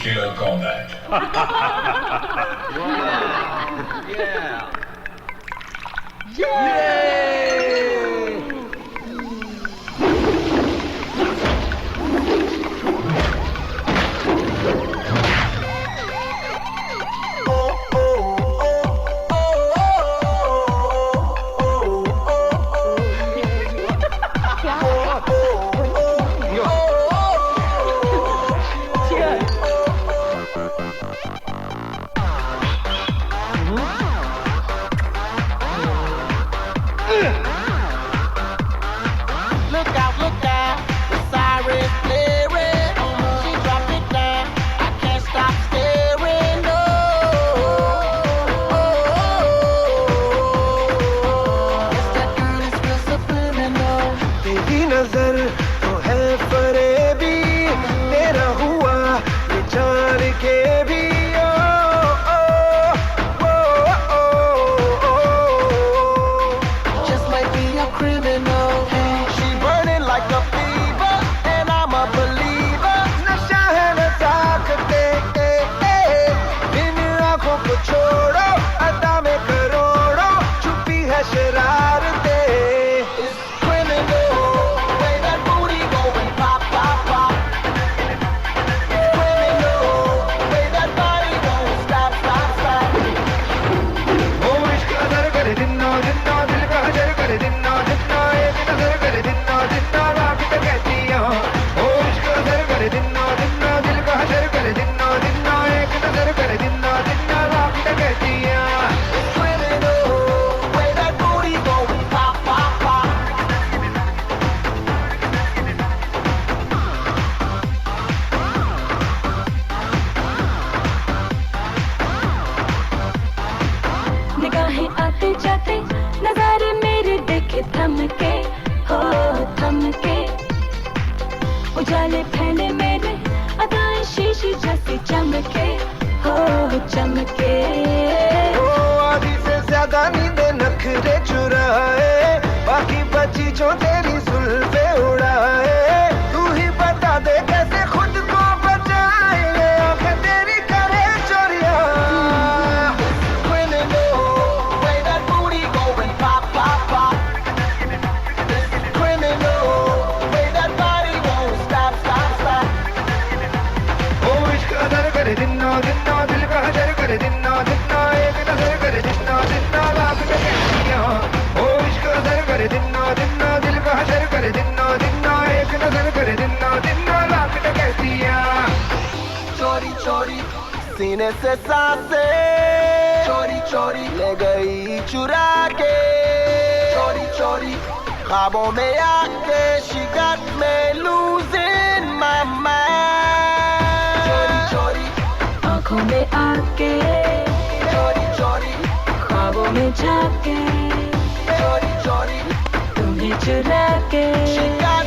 Killer Combat. Yeah. Look out, the siren's blaring. She dropped it down, I can't stop staring. No. Yes, that girl is real subliminal. तेरी नजर तो है फरेबी तेरा हुआ विचार के भी ओ, ओ, ओ, ओ, ओ। Just might be a criminal. She burning like a fever, and I'm a believer. नशा है नजाकते इन आंखों को छोड़ो अदा में करोड़ों छुपी है शरारते It's criminal. Way that booty going pop, pop, pop. It's criminal. Way that body won't stop, stop, stop. ओ इश्क अदर करे दिनो दिनो दिल का हजर करे दिनो दिनो एक नजर करे दिनो दिनो रात तक कहती हो ओ इश्क अदर करे दिनो दिनो दिल का हजर करे दिनो दिनो एक नजर करे दिनो दिनो रात तक कहती हो It's criminal. Way that booty going pop, pop, pop. निगाहें आते जाते नजारे मेरे देखे थमके हो थमके उजाले फैले मेरे अदाएं शीशी जैसे चमके हो चमके ओ आधी से ज्यादा नींदे नखरे चुराए बाकी बची जो तेरी जुल्फे उड़ाए तू ही बता दे कैसे खुद को बचाए ये आंखें तेरी करे चोरियां Criminal. Way that booty going pop, pop, pop. It's criminal. Way that body won't stop, stop, stop. ओ इश्क अदर करे दिनो दिनो दिल का हजर करे दिनो दिनो एक नजर करे दिनो दिनो रात तक कहती हो ओ इश्क अदर करे दिनो दिनो दिल का हजर करे दिनो दिनो एक नजर करे दिनो दिनो रात तक कहती हो चोरी चोरी सीने से सांसे चोरी चोरी ले गई चुरा के चोरी चोरी ख्वाबों में आके she got me losing my mind चोरी चोरी आंखों में आके चोरी चोरी ख्वाबों में झाके चोरी चोरी तुम्हें चुरा के she got